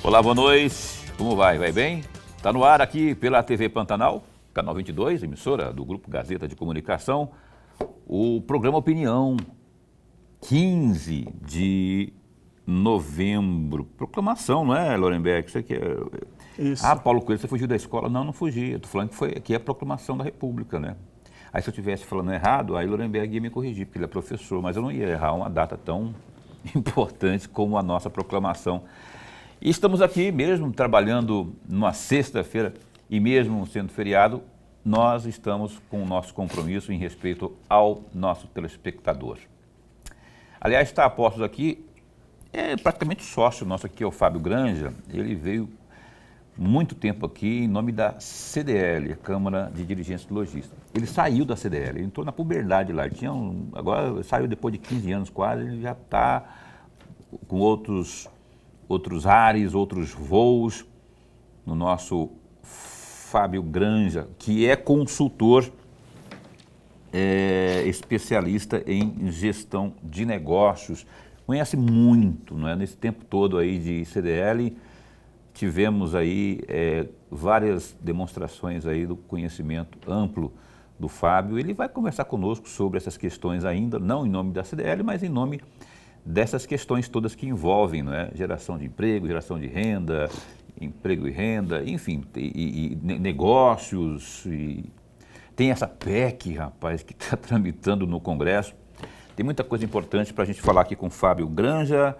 Olá, boa noite. Como vai? Vai bem? Está no ar aqui pela TV Pantanal, canal 22, emissora do Grupo Gazeta de Comunicação, o programa Opinião, 15 de novembro. Proclamação, não é, Lorenberg? Isso aqui é... Isso. Ah, Paulo Coelho, você fugiu da escola? Não, não fugi. Eu estou falando que é a proclamação da República, né? Aí se eu estivesse falando errado, aí Lorenberg ia me corrigir, porque ele é professor, mas eu não ia errar uma data tão importante como a nossa proclamação. E estamos aqui mesmo trabalhando numa sexta-feira e mesmo sendo feriado, nós estamos com o nosso compromisso em respeito ao nosso telespectador. Aliás, está a postos aqui, é praticamente sócio nosso aqui, é o Fábio Granja. Ele veio muito tempo aqui em nome da CDL, a Câmara de Dirigentes de Lojistas. Ele saiu da CDL, ele entrou na puberdade lá, agora saiu depois de 15 anos quase, ele já está com outros ares, outros voos, no nosso Fábio Granja, que é consultor, especialista em gestão de negócios, conhece muito, não é? Nesse tempo todo aí de CDL, tivemos aí várias demonstrações aí do conhecimento amplo do Fábio. Ele vai conversar conosco sobre essas questões ainda, não em nome da CDL, mas em nome dessas questões todas que envolvem, não é? Geração de emprego, geração de renda, emprego e renda, enfim, e negócios. E tem essa PEC, rapaz, que está tramitando no Congresso. Tem muita coisa importante para a gente falar aqui com o Fábio Granja,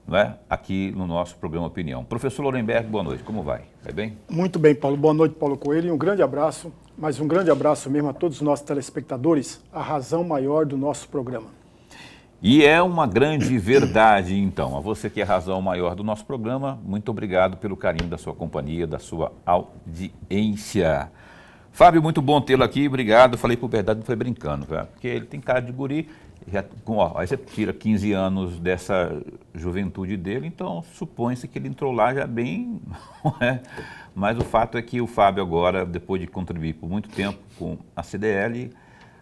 não é? Aqui no nosso programa Opinião. Professor Lorenberg, boa noite, como vai? Vai bem? Muito bem, Paulo. Boa noite, Paulo Coelho. E um grande abraço, mas um grande abraço mesmo a todos os nossos telespectadores, a razão maior do nosso programa. E é uma grande verdade, então. A você que é a razão maior do nosso programa, muito obrigado pelo carinho da sua companhia, da sua audiência. Fábio, muito bom tê-lo aqui, obrigado. Falei por verdade, não foi brincando, velho, porque ele tem cara de guri. Aí você tira 15 anos dessa juventude dele, então supõe-se que ele entrou lá já bem, não é? Mas o fato é que o Fábio agora, depois de contribuir por muito tempo com a CDL,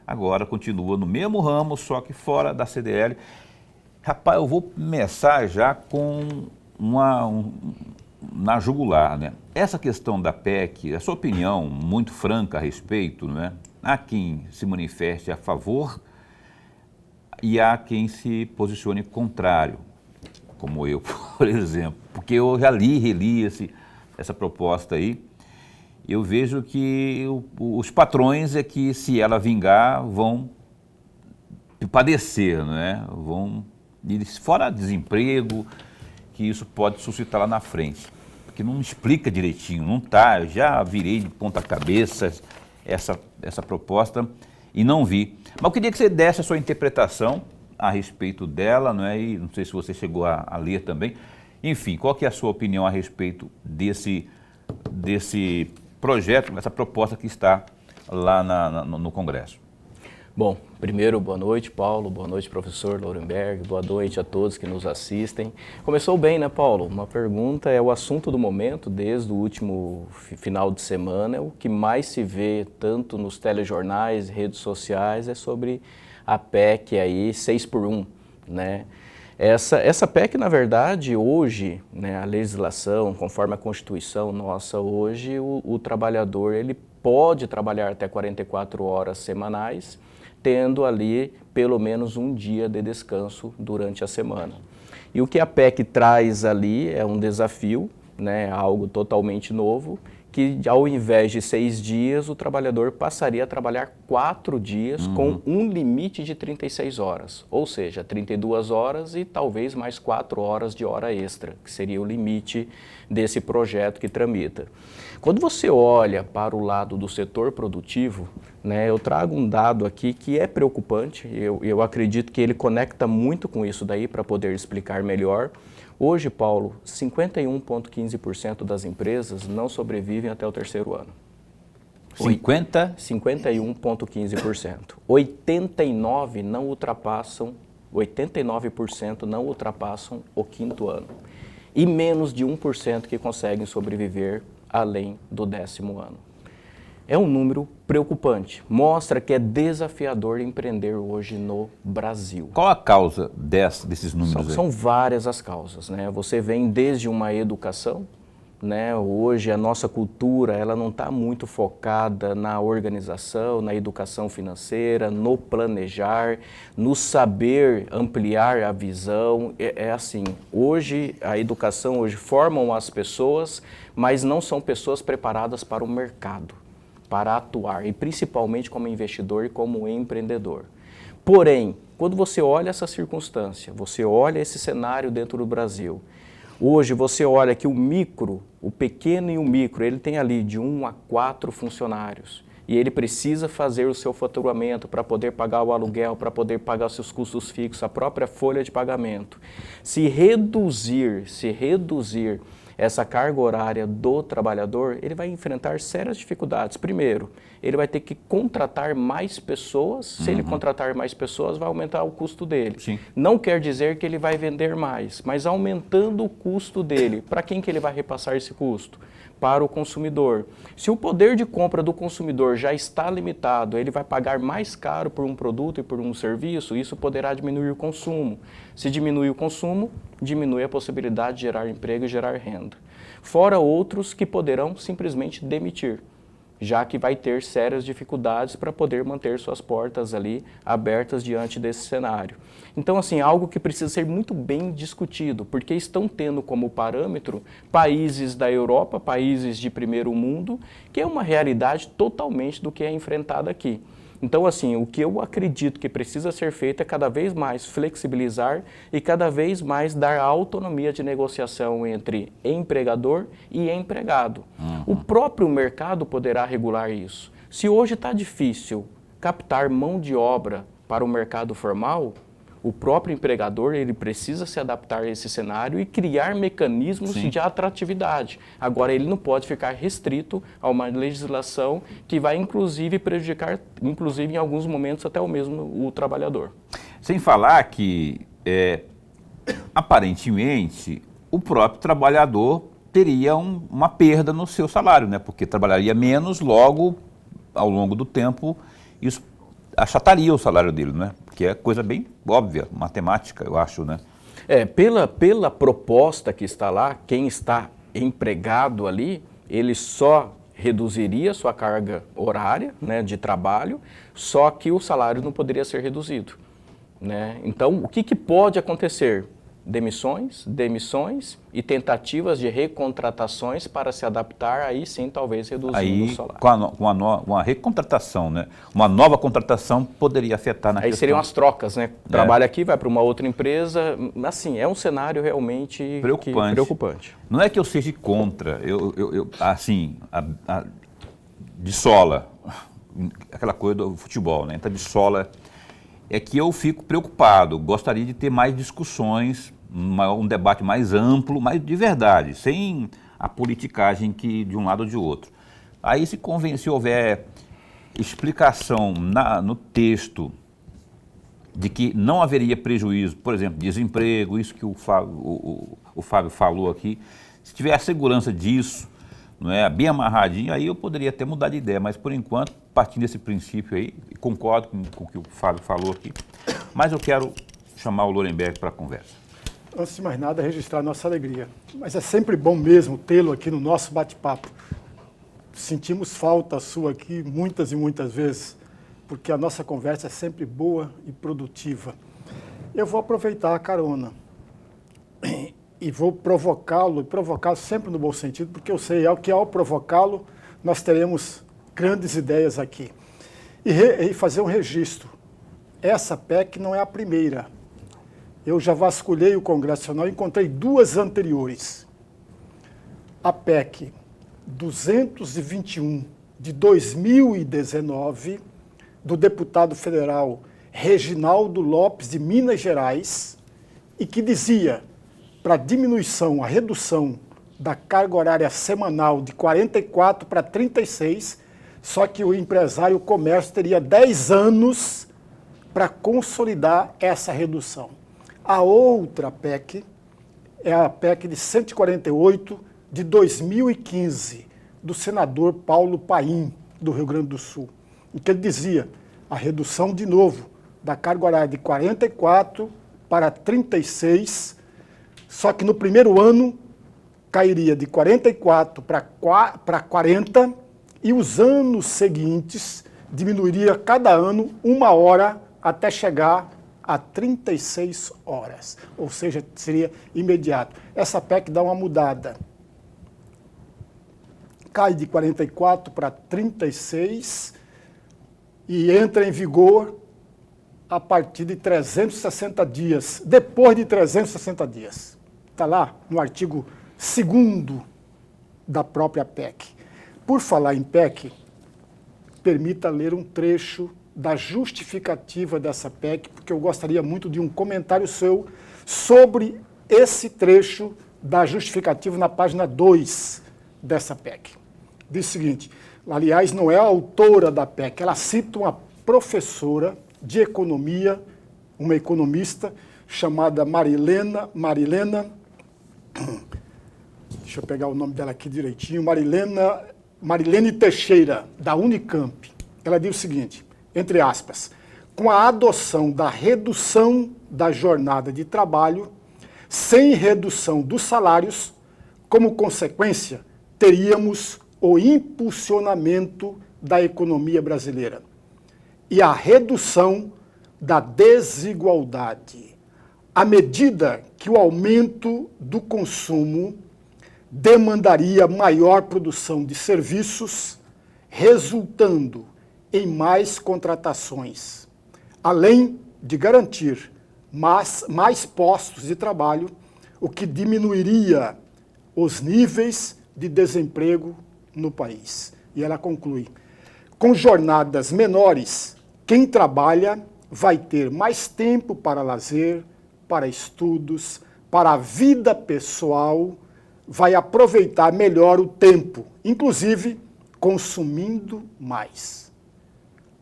agora continua no mesmo ramo, só que fora da CDL. Rapaz, eu vou começar já com na jugular, né? Essa questão da PEC, a sua opinião muito franca a respeito, não é? Há quem se manifeste a favor e há quem se posicione contrário, como eu, por exemplo, porque eu já reli essa proposta aí. Eu vejo que os patrões é que, se ela vingar, vão padecer, não é? Fora desemprego, que isso pode suscitar lá na frente, porque não explica direitinho, não está. Eu já virei de ponta cabeça essa proposta e não vi. Mas eu queria que você desse a sua interpretação a respeito dela, não é? E não sei se você chegou a ler também. Enfim, qual que é a sua opinião a respeito desse projeto, essa proposta que está lá no Congresso? Bom, primeiro, boa noite, Paulo, boa noite, professor Lorenberg, boa noite a todos que nos assistem. Começou bem, né, Paulo? Uma pergunta é o assunto do momento, desde o último final de semana. O que mais se vê, tanto nos telejornais, redes sociais, é sobre a PEC aí, 6x1, né? Essa PEC, na verdade, hoje, né, a legislação, conforme a Constituição nossa hoje, o trabalhador ele pode trabalhar até 44 horas semanais, tendo ali pelo menos um dia de descanso durante a semana. E o que a PEC traz ali é um desafio, né, algo totalmente novo, que ao invés de 6 dias, o trabalhador passaria a trabalhar 4 dias com um limite de 36 horas, ou seja, 32 horas e talvez mais 4 horas de hora extra, que seria o limite desse projeto que tramita. Quando você olha para o lado do setor produtivo, né, eu trago um dado aqui que é preocupante, eu acredito que ele conecta muito com isso daí para poder explicar melhor. Hoje, Paulo, 51,15% das empresas não sobrevivem até o 3º ano. 51,15%. 89% não ultrapassam o 5º ano. E menos de 1% que conseguem sobreviver além do 10º ano. É um número preocupante. Mostra que é desafiador empreender hoje no Brasil. Qual a causa desses números aí? São várias as causas, né? Você vem desde uma educação, né? Hoje a nossa cultura ela não está muito focada na organização, na educação financeira, no planejar, no saber ampliar a visão. É assim, hoje a educação hoje formam as pessoas, mas não são pessoas preparadas para o mercado, para atuar, e principalmente como investidor e como empreendedor. Porém, quando você olha essa circunstância, você olha esse cenário dentro do Brasil, hoje você olha que o pequeno e o micro, ele tem ali de 1 a 4 funcionários e ele precisa fazer o seu faturamento para poder pagar o aluguel, para poder pagar os seus custos fixos, a própria folha de pagamento. Se reduzir essa carga horária do trabalhador, ele vai enfrentar sérias dificuldades. Primeiro, ele vai ter que contratar mais pessoas. Se ele contratar mais pessoas, vai aumentar o custo dele. Sim. Não quer dizer que ele vai vender mais, mas aumentando o custo dele. Para quem que ele vai repassar esse custo? Para o consumidor. Se o poder de compra do consumidor já está limitado, ele vai pagar mais caro por um produto e por um serviço, isso poderá diminuir o consumo. Se diminui o consumo, diminui a possibilidade de gerar emprego e gerar renda. Fora outros que poderão simplesmente demitir, já que vai ter sérias dificuldades para poder manter suas portas ali abertas diante desse cenário. Então, assim, algo que precisa ser muito bem discutido, porque estão tendo como parâmetro países da Europa, países de primeiro mundo, que é uma realidade totalmente do que é enfrentado aqui. Então, assim, o que eu acredito que precisa ser feito é cada vez mais flexibilizar e cada vez mais dar autonomia de negociação entre empregador e empregado. O próprio mercado poderá regular isso. Se hoje está difícil captar mão de obra para o mercado formal, o próprio empregador ele precisa se adaptar a esse cenário e criar mecanismos de atratividade. Agora, ele não pode ficar restrito a uma legislação que vai, inclusive, prejudicar, inclusive, em alguns momentos, até o mesmo o trabalhador. Sem falar que, aparentemente, o próprio trabalhador teria uma perda no seu salário, né? Porque trabalharia menos, logo, ao longo do tempo, isso achataria o salário dele, né? Que é coisa bem óbvia, matemática, eu acho, né? Pela proposta que está lá, quem está empregado ali, ele só reduziria sua carga horária, né, de trabalho, só que o salário não poderia ser reduzido, né? Então, o que pode acontecer? Demissões e tentativas de recontratações para se adaptar, aí sim, talvez reduzindo o salário. Com uma recontratação, né? Uma nova contratação poderia afetar na Aí questão. seriam as trocas, né? Trabalha aqui, vai para uma outra empresa. Assim, é um cenário realmente preocupante. Não é que eu seja contra, assim, de sola, aquela coisa do futebol, né? Então, de sola. É que eu fico preocupado, gostaria de ter mais discussões, um debate mais amplo, mas de verdade, sem a politicagem de um lado ou de outro. Aí se houver explicação no texto de que não haveria prejuízo, por exemplo, desemprego, isso que o Fábio falou aqui, se tiver a segurança disso, não é, bem amarradinho, aí eu poderia até mudar de ideia, mas por enquanto, partindo desse princípio aí, concordo com o que o Fábio falou aqui, mas eu quero chamar o Lorenberg para a conversa. Antes de mais nada, registrar nossa alegria. Mas é sempre bom mesmo tê-lo aqui no nosso bate-papo. Sentimos falta sua aqui muitas e muitas vezes, porque a nossa conversa é sempre boa e produtiva. Eu vou aproveitar a carona e vou provocá-lo sempre no bom sentido, porque eu sei que ao provocá-lo, nós teremos grandes ideias aqui. E fazer um registro. Essa PEC não é a primeira. Eu já vasculhei o Congresso Nacional e encontrei duas anteriores. A PEC 221 de 2019, do deputado federal Reginaldo Lopes, de Minas Gerais, e que dizia para a redução da carga horária semanal de 44 para 36, só que o empresário, o comércio, teria 10 anos para consolidar essa redução. A outra PEC é a PEC de 148 de 2015, do senador Paulo Paim, do Rio Grande do Sul, em que ele dizia a redução de novo da carga horária de 44 para 36, só que no primeiro ano cairia de 44 para 40 e os anos seguintes diminuiria cada ano 1 hora até chegar a 36 horas, ou seja, seria imediato. Essa PEC dá uma mudada. Cai de 44 para 36 e entra em vigor a partir de 360 dias, depois de 360 dias. Está lá no artigo 2º da própria PEC. Por falar em PEC, permita ler um trecho da justificativa dessa PEC, porque eu gostaria muito de um comentário seu sobre esse trecho da justificativa na página 2 dessa PEC. Diz o seguinte, aliás, não é a autora da PEC, ela cita uma professora de economia, uma economista chamada Marilena, deixa eu pegar o nome dela aqui direitinho, Marilene Teixeira, da Unicamp. Ela diz o seguinte, entre aspas, com a adoção da redução da jornada de trabalho, sem redução dos salários, como consequência, teríamos o impulsionamento da economia brasileira e a redução da desigualdade, à medida que o aumento do consumo demandaria maior produção de serviços, resultando em mais contratações, além de garantir mais postos de trabalho, o que diminuiria os níveis de desemprego no país. E ela conclui, com jornadas menores, quem trabalha vai ter mais tempo para lazer, para estudos, para a vida pessoal, vai aproveitar melhor o tempo, inclusive consumindo mais.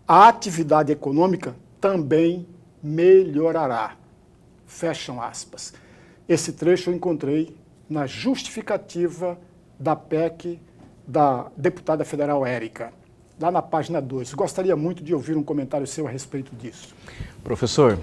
A atividade econômica também melhorará. Fecham aspas. Esse trecho eu encontrei na justificativa da PEC da deputada federal Érica, lá na página 2. Gostaria muito de ouvir um comentário seu a respeito disso. Professor,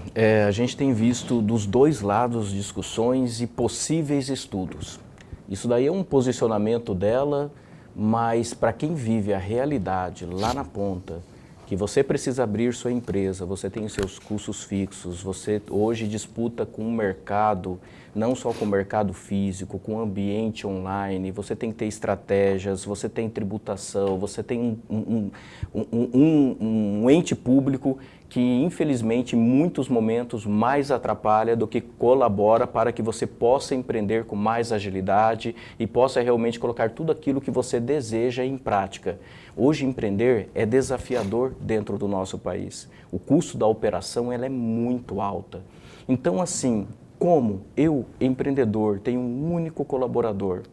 a gente tem visto dos dois lados discussões e possíveis estudos. Isso daí é um posicionamento dela, mas para quem vive a realidade lá na ponta, que você precisa abrir sua empresa, você tem seus custos fixos, você hoje disputa com o mercado, não só com o mercado físico, com o ambiente online, você tem que ter estratégias, você tem tributação, você tem um ente público que, infelizmente, em muitos momentos mais atrapalha do que colabora para que você possa empreender com mais agilidade e possa realmente colocar tudo aquilo que você deseja em prática. Hoje, empreender é desafiador dentro do nosso país. O custo da operação ela é muito alta. Então, assim, como eu, empreendedor, tenho um único colaborador,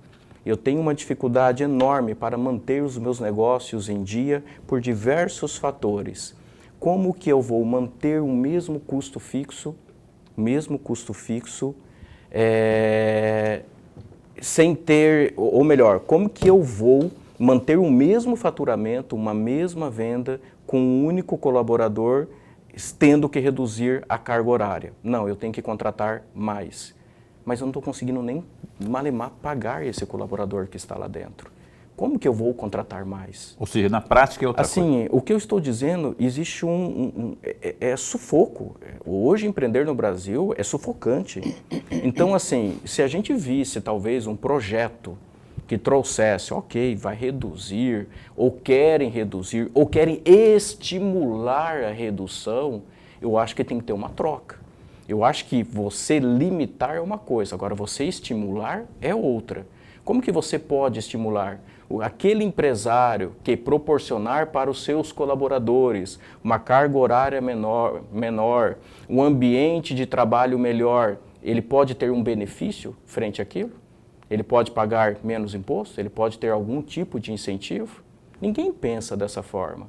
eu tenho uma dificuldade enorme para manter os meus negócios em dia por diversos fatores. Como que eu vou manter o mesmo custo fixo, sem ter, ou melhor, como que eu vou manter o mesmo faturamento, uma mesma venda com um único colaborador, tendo que reduzir a carga horária? Não, eu tenho que contratar mais. Mas eu não estou conseguindo nem malemar pagar esse colaborador que está lá dentro. Como que eu vou contratar mais? Ou seja, na prática é outra coisa. Assim, o que eu estou dizendo, existe sufoco. Hoje, empreender no Brasil é sufocante. Então, assim, se a gente visse talvez um projeto que trouxesse, ok, vai reduzir, ou querem estimular a redução, eu acho que tem que ter uma troca. Eu acho que você limitar é uma coisa, agora você estimular é outra. Como que você pode estimular? Aquele empresário que proporcionar para os seus colaboradores uma carga horária menor, um ambiente de trabalho melhor, ele pode ter um benefício frente àquilo? Ele pode pagar menos imposto? Ele pode ter algum tipo de incentivo? Ninguém pensa dessa forma.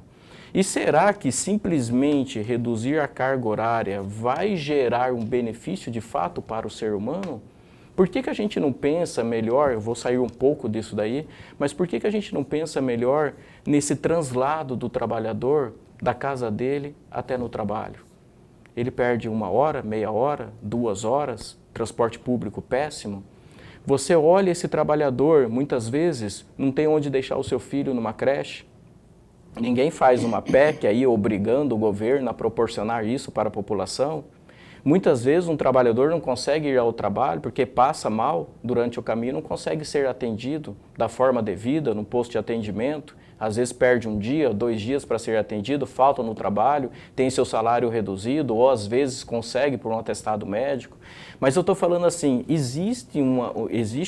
E será que simplesmente reduzir a carga horária vai gerar um benefício de fato para o ser humano? Por que a gente não pensa melhor, eu vou sair um pouco disso daí, mas por que a gente não pensa melhor nesse translado do trabalhador da casa dele até no trabalho? Ele perde 1 hora, meia hora, 2 horas, transporte público péssimo. Você olha esse trabalhador, muitas vezes, não tem onde deixar o seu filho numa creche. Ninguém faz uma PEC aí obrigando o governo a proporcionar isso para a população. Muitas vezes um trabalhador não consegue ir ao trabalho porque passa mal durante o caminho, não consegue ser atendido da forma devida no posto de atendimento. Às vezes perde 1 dia, 2 dias para ser atendido, falta no trabalho, tem seu salário reduzido ou às vezes consegue por um atestado médico. Mas eu estou falando assim, existe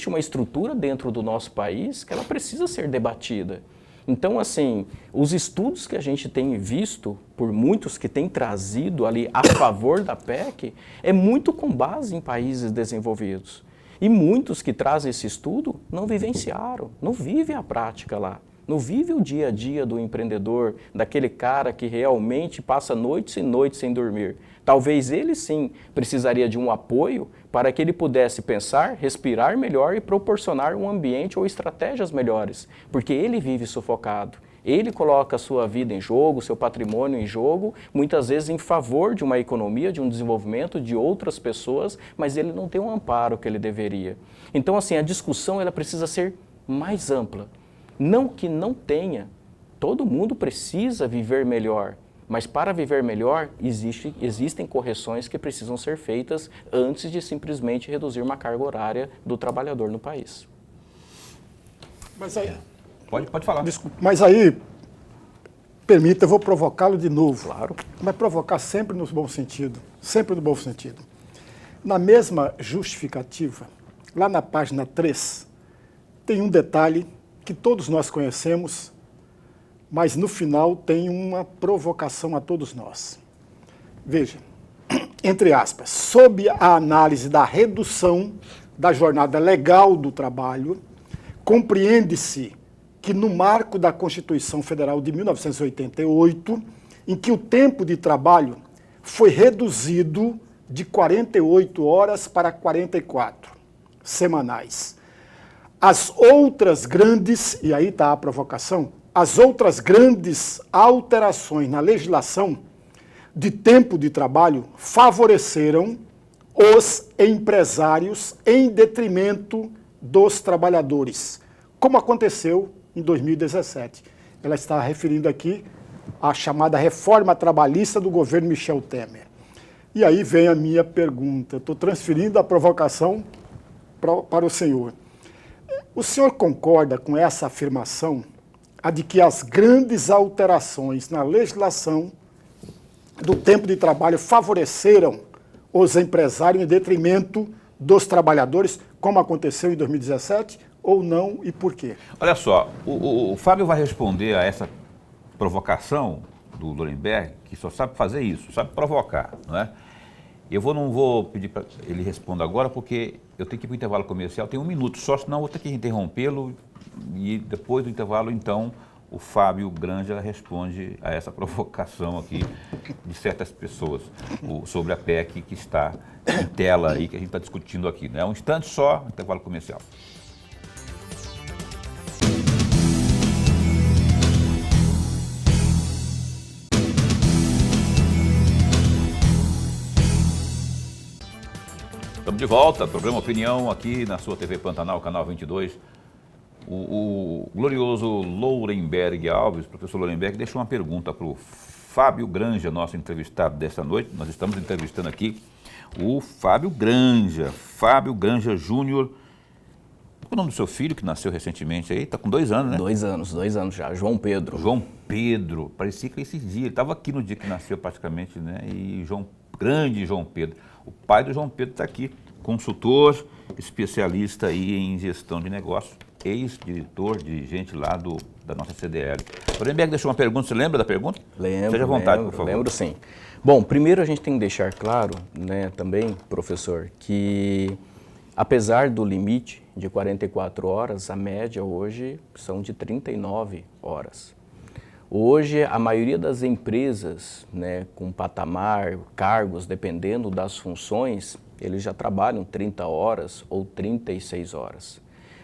uma estrutura dentro do nosso país que ela precisa ser debatida. Então, assim, os estudos que a gente tem visto, por muitos que têm trazido ali a favor da PEC, é muito com base em países desenvolvidos. E muitos que trazem esse estudo não vivenciaram, não vivem a prática lá. Não vive o dia a dia do empreendedor, daquele cara que realmente passa noites e noites sem dormir. Talvez ele sim precisaria de um apoio para que ele pudesse pensar, respirar melhor e proporcionar um ambiente ou estratégias melhores, porque ele vive sufocado. Ele coloca a sua vida em jogo, seu patrimônio em jogo, muitas vezes em favor de uma economia, de um desenvolvimento de outras pessoas, mas ele não tem um amparo que ele deveria. Então, assim, a discussão ela precisa ser mais ampla. Não que não tenha, todo mundo precisa viver melhor, mas para viver melhor existem correções que precisam ser feitas antes de simplesmente reduzir uma carga horária do trabalhador no país. Mas aí, Pode falar. desculpa, mas aí, permita, eu vou provocá-lo de novo. Claro. Mas provocar sempre no bom sentido, sempre no bom sentido. Na mesma justificativa, lá na página 3, tem um detalhe que todos nós conhecemos, mas no final tem uma provocação a todos nós. Veja, entre aspas, sob a análise da redução da jornada legal do trabalho, compreende-se que no marco da Constituição Federal de 1988, em que o tempo de trabalho foi reduzido de 48 horas para 44 semanais. As outras grandes, e aí está a provocação, as outras grandes alterações na legislação de tempo de trabalho favoreceram os empresários em detrimento dos trabalhadores, como aconteceu em 2017. Ela está referindo aqui à chamada reforma trabalhista do governo Michel Temer. E aí vem a minha pergunta, estou transferindo a provocação para o senhor. O senhor concorda com essa afirmação, a de que as grandes alterações na legislação do tempo de trabalho favoreceram os empresários em detrimento dos trabalhadores, como aconteceu em 2017, ou não e por quê? Olha só, o Fábio vai responder a essa provocação do Lorenberg, que só sabe fazer isso, sabe provocar, não é? Não vou pedir para ele responder agora, porque eu tenho que ir para o intervalo comercial, tem 1 minuto só, senão eu vou ter que interrompê-lo e depois do intervalo, então, o Fábio Granja responde a essa provocação aqui de certas pessoas sobre a PEC que está em tela aí, que a gente está discutindo aqui. Né? Um instante só, intervalo comercial. Estamos de volta, programa Opinião aqui na sua TV Pantanal, canal 22. O glorioso Lorenberg Alves, professor Lorenberg, deixou uma pergunta para o Fábio Granja, nosso entrevistado dessa noite. Nós estamos entrevistando aqui o Fábio Granja Júnior. Qual é o nome do seu filho, que nasceu recentemente aí? Está com 2 anos, né? 2 anos já, João Pedro. João Pedro, parecia que esse dia, ele estava aqui no dia que nasceu praticamente, né? E grande João Pedro. O pai do João Pedro está aqui, consultor, especialista aí em gestão de negócios, ex-diretor, dirigente lá da nossa CDL. O Lorenberg deixou uma pergunta, você lembra da pergunta? Lembro. Seja à vontade, por favor. Lembro sim. Bom, primeiro a gente tem que deixar claro, né, também, professor, que apesar do limite de 44 horas, a média hoje são de 39 horas. Hoje, a maioria das empresas, né, com patamar, cargos, dependendo das funções, eles já trabalham 30 horas ou 36 horas.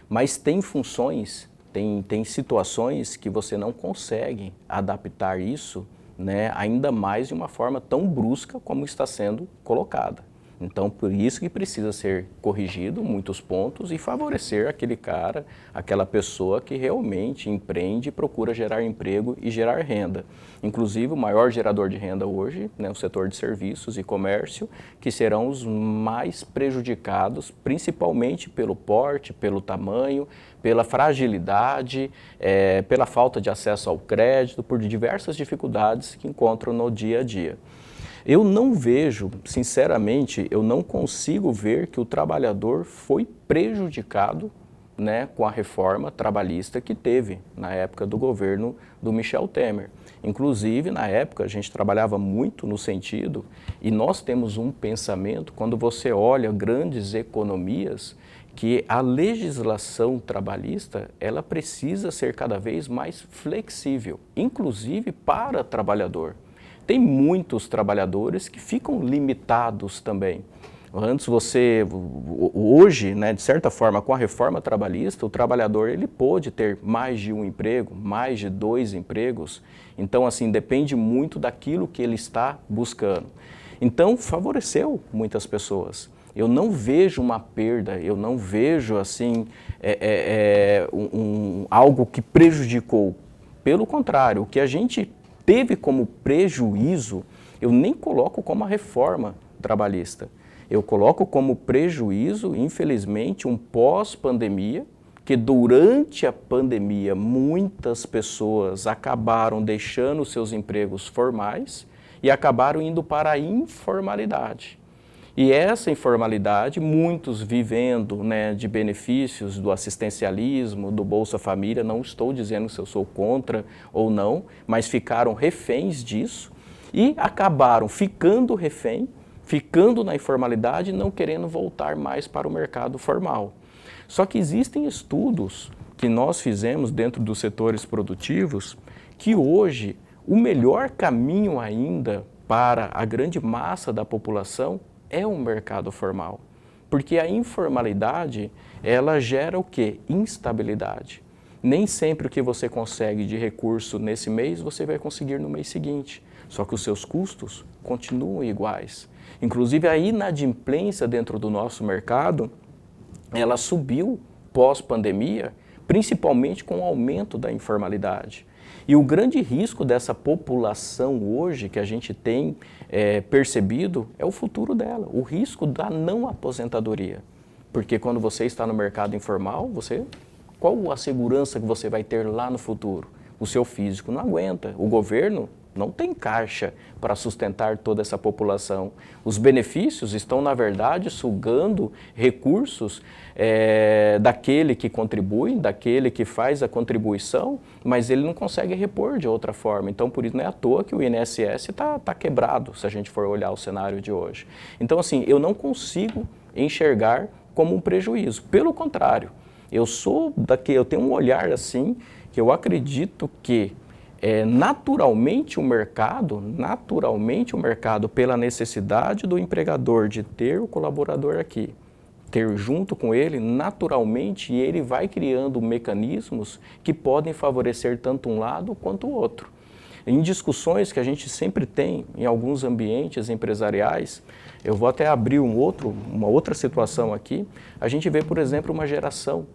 Mas tem funções, tem situações que você não consegue adaptar isso, né, ainda mais de uma forma tão brusca como está sendo colocada. Então, por isso que precisa ser corrigido muitos pontos e favorecer aquele cara, aquela pessoa que realmente empreende e procura gerar emprego e gerar renda. Inclusive, o maior gerador de renda hoje, né, o setor de serviços e comércio, que serão os mais prejudicados, principalmente pelo porte, pelo tamanho, pela fragilidade, pela falta de acesso ao crédito, por diversas dificuldades que encontram no dia a dia. Eu não vejo, sinceramente, eu não consigo ver que o trabalhador foi prejudicado, né, com a reforma trabalhista que teve na época do governo do Michel Temer. Inclusive, na época, a gente trabalhava muito no sentido, e nós temos um pensamento, quando você olha grandes economias, que a legislação trabalhista, ela precisa ser cada vez mais flexível, inclusive para o trabalhador. Tem muitos trabalhadores que ficam limitados também. Antes hoje, né, de certa forma, com a reforma trabalhista, o trabalhador ele pôde ter mais de um emprego, mais de 2 empregos. Então, assim, depende muito daquilo que ele está buscando. Então, favoreceu muitas pessoas. Eu não vejo uma perda, eu não vejo, assim, algo que prejudicou. Pelo contrário, o que a gente teve como prejuízo, eu nem coloco como a reforma trabalhista. Eu coloco como prejuízo, infelizmente, um pós-pandemia, que durante a pandemia muitas pessoas acabaram deixando seus empregos formais e acabaram indo para a informalidade. E essa informalidade, muitos vivendo, né, de benefícios do assistencialismo, do Bolsa Família, não estou dizendo se eu sou contra ou não, mas ficaram reféns disso e acabaram ficando refém, ficando na informalidade e não querendo voltar mais para o mercado formal. Só que existem estudos que nós fizemos dentro dos setores produtivos que hoje o melhor caminho ainda para a grande massa da população é um mercado formal, porque a informalidade, ela gera o quê? Instabilidade. Nem sempre o que você consegue de recurso nesse mês, você vai conseguir no mês seguinte, só que os seus custos continuam iguais. Inclusive a inadimplência dentro do nosso mercado, ela subiu pós-pandemia, principalmente com o aumento da informalidade. E o grande risco dessa população hoje, que a gente tem percebido, é o futuro dela, o risco da não aposentadoria. Porque quando você está no mercado informal, qual a segurança que você vai ter lá no futuro? O seu físico não aguenta, o governo não tem caixa para sustentar toda essa população. Os benefícios estão, na verdade, sugando recursos daquele que contribui, daquele que faz a contribuição, mas ele não consegue repor de outra forma. Então, por isso, não é à toa que o INSS está quebrado, se a gente for olhar o cenário de hoje. Então, assim, eu não consigo enxergar como um prejuízo. Pelo contrário, eu tenho um olhar assim, que eu acredito que naturalmente o mercado, pela necessidade do empregador de ter o colaborador aqui, ter junto com ele, naturalmente, ele vai criando mecanismos que podem favorecer tanto um lado quanto o outro. Em discussões que a gente sempre tem em alguns ambientes empresariais, eu vou até abrir uma outra situação aqui, a gente vê, por exemplo, uma geração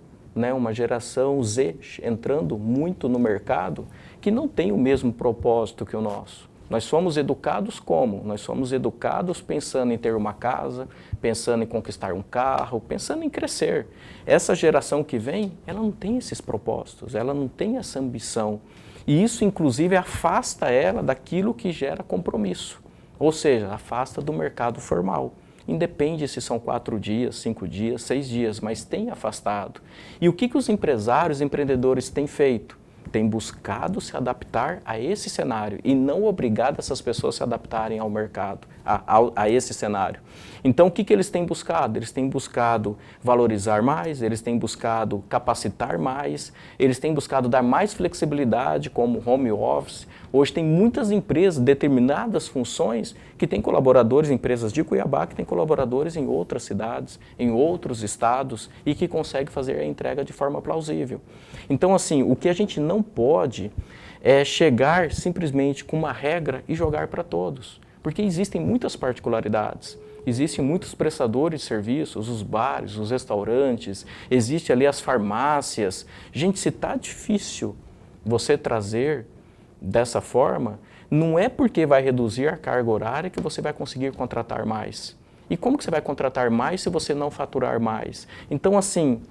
Z entrando muito no mercado, que não tem o mesmo propósito que o nosso. Nós somos educados como? Nós somos educados pensando em ter uma casa, pensando em conquistar um carro, pensando em crescer. Essa geração que vem, ela não tem esses propósitos, ela não tem essa ambição. E isso, inclusive, afasta ela daquilo que gera compromisso. Ou seja, afasta do mercado formal. Independe se são 4 dias, 5 dias, 6 dias, mas tem afastado. E o que os empresários, empreendedores têm feito? Têm buscado se adaptar a esse cenário e não obrigado essas pessoas a se adaptarem ao mercado. a esse cenário. Então, o que eles têm buscado? Eles têm buscado valorizar mais, eles têm buscado capacitar mais, eles têm buscado dar mais flexibilidade, como home office. Hoje tem muitas empresas, determinadas funções, que têm colaboradores, empresas de Cuiabá, que têm colaboradores em outras cidades, em outros estados, e que conseguem fazer a entrega de forma plausível. Então, assim, o que a gente não pode é chegar simplesmente com uma regra e jogar para todos, porque existem muitas particularidades. Existem muitos prestadores de serviços, os bares, os restaurantes, existe ali as farmácias. Gente, se está difícil você trazer dessa forma, não é porque vai reduzir a carga horária que você vai conseguir contratar mais. E como que você vai contratar mais se você não faturar mais? Então, assim,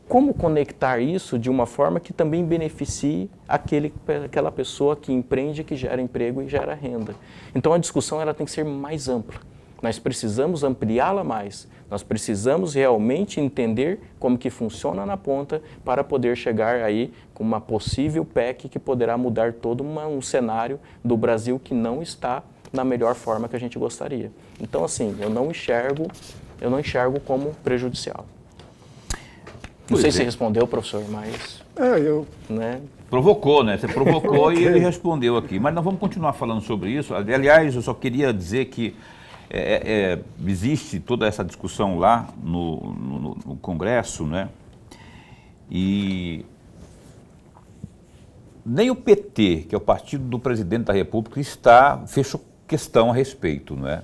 como conectar isso de uma forma que também beneficie aquela pessoa que empreende, que gera emprego e gera renda? Então, a discussão ela tem que ser mais ampla. Nós precisamos ampliá-la mais, nós precisamos realmente entender como que funciona na ponta para poder chegar aí com uma possível PEC que poderá mudar todo um cenário do Brasil que não está na melhor forma que a gente gostaria. Então, assim, eu não enxergo como prejudicial. Não sei se respondeu, professor, mas... Né? Provocou, né? Você provocou e ele respondeu aqui. Mas nós vamos continuar falando sobre isso. Aliás, eu só queria dizer que existe toda essa discussão lá no Congresso, né? E nem o PT, que é o partido do presidente da República, fechou questão a respeito, não é?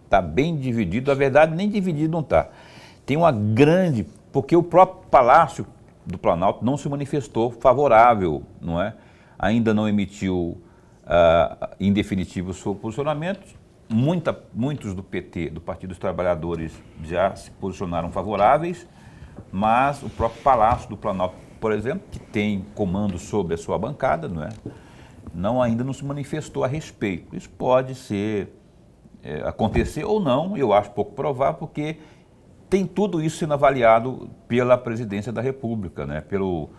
Está bem dividido, na verdade nem dividido não está. Tem uma grande, porque o próprio Palácio do Planalto não se manifestou favorável, não é? Ainda não emitiu em definitivo o seu posicionamento. Muitos do PT, do Partido dos Trabalhadores, já se posicionaram favoráveis, mas o próprio Palácio do Planalto, por exemplo, que tem comando sobre a sua bancada, ainda não se manifestou a respeito. Isso pode acontecer ou não, eu acho pouco provável, porque tem tudo isso sendo avaliado pela Presidência da República, né? Pelo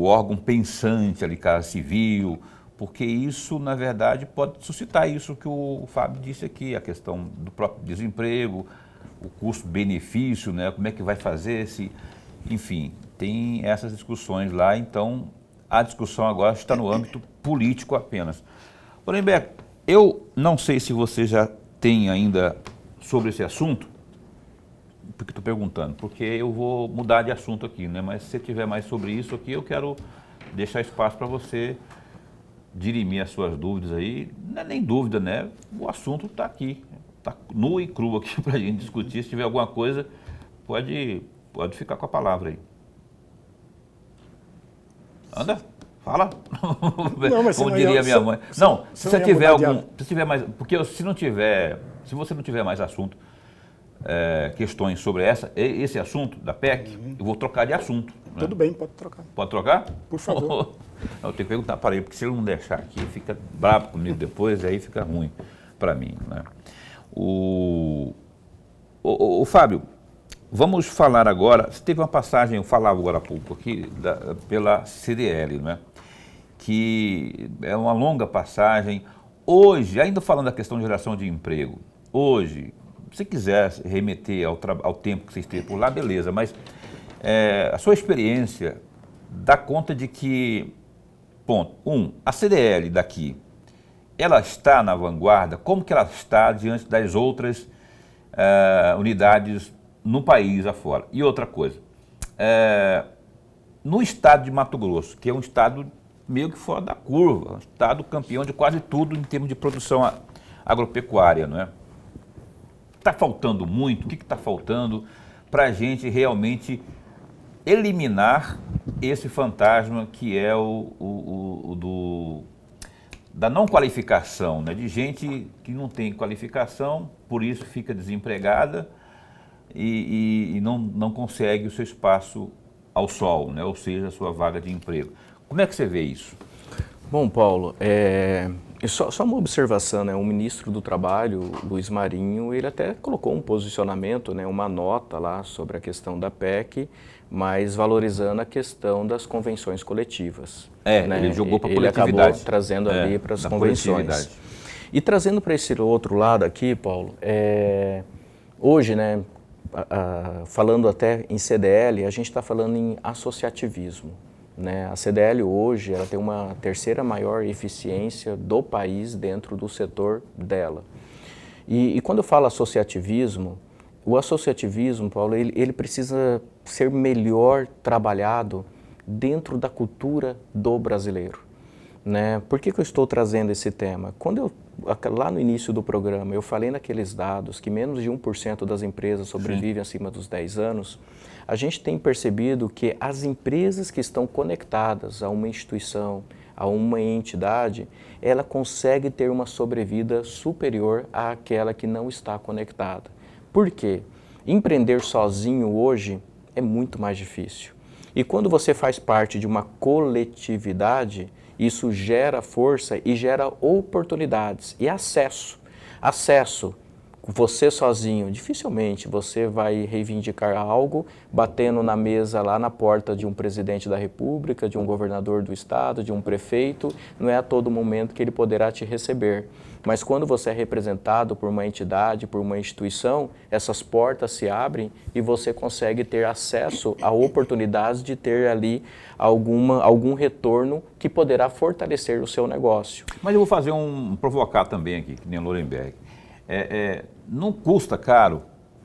órgão pensante ali, Casa Civil, porque isso, na verdade, pode suscitar isso que o Fábio disse aqui, a questão do próprio desemprego, o custo-benefício, né? Como é que vai fazer enfim, tem essas discussões lá, então a discussão agora está no âmbito político apenas. Porém, Beco, eu não sei se você já tem ainda sobre esse assunto, porque estou perguntando, porque eu vou mudar de assunto aqui, né? Mas se você tiver mais sobre isso aqui, eu quero deixar espaço para você dirimir as suas dúvidas aí. Não é nem dúvida, né? O assunto está aqui, está nu e cru aqui para a gente discutir. Se tiver alguma coisa, pode ficar com a palavra aí. Anda, fala. Não, mas como diria minha mãe. Não, se você tiver mais, porque se você não tiver mais assunto, questões sobre esse assunto da PEC, eu vou trocar de assunto. Tudo bem, pode trocar. Pode trocar? Por favor. Eu tenho que perguntar para ele, porque se ele não deixar aqui, fica bravo comigo depois, aí fica ruim para mim, né? O Fábio, vamos falar agora, você teve uma passagem, eu falava agora há pouco aqui, pela CDL, né? Que é uma longa passagem. Hoje, ainda falando da questão de geração de emprego, hoje, se quiser remeter ao tempo que você esteve por lá, beleza, mas a sua experiência dá conta de que, ponto, a CDL daqui, ela está na vanguarda, como que ela está diante das outras unidades no país afora? E outra coisa, no estado de Mato Grosso, que é um estado meio que fora da curva, um estado campeão de quase tudo em termos de produção agropecuária, não é? Está faltando muito? O que está faltando para a gente realmente eliminar esse fantasma que é da não qualificação, né? De gente que não tem qualificação, por isso fica desempregada e não consegue o seu espaço ao sol, né? Ou seja, a sua vaga de emprego. Como é que você vê isso? Bom, Paulo, só uma observação, né? O ministro do Trabalho, Luiz Marinho, ele até colocou um posicionamento, né? Uma nota lá sobre a questão da PEC, mas valorizando a questão das convenções coletivas. Né? Ele jogou para a coletividade. Ele acabou trazendo ali para as convenções. E trazendo para esse outro lado aqui, Paulo, hoje, né, falando até em CDL, a gente está falando em associativismo. Né? A CDL hoje ela tem uma terceira maior eficiência do país dentro do setor dela. E quando eu falo associativismo, o associativismo, Paulo, ele precisa ser melhor trabalhado dentro da cultura do brasileiro. Né? Por que eu estou trazendo esse tema? Lá no início do programa, eu falei naqueles dados que menos de 1% das empresas sobrevivem acima dos 10 anos, a gente tem percebido que as empresas que estão conectadas a uma instituição, a uma entidade, ela consegue ter uma sobrevida superior àquela que não está conectada. Por quê? Empreender sozinho hoje é muito mais difícil. E quando você faz parte de uma coletividade, isso gera força e gera oportunidades e acesso. Acesso. Você sozinho, dificilmente você vai reivindicar algo batendo na mesa lá na porta de um presidente da República, de um governador do estado, de um prefeito. Não é a todo momento que ele poderá te receber. Mas quando você é representado por uma entidade, por uma instituição, essas portas se abrem e você consegue ter acesso a oportunidades de ter ali algum retorno que poderá fortalecer o seu negócio. Mas eu vou provocar também aqui, que nem o Lorenberg. Não custa caro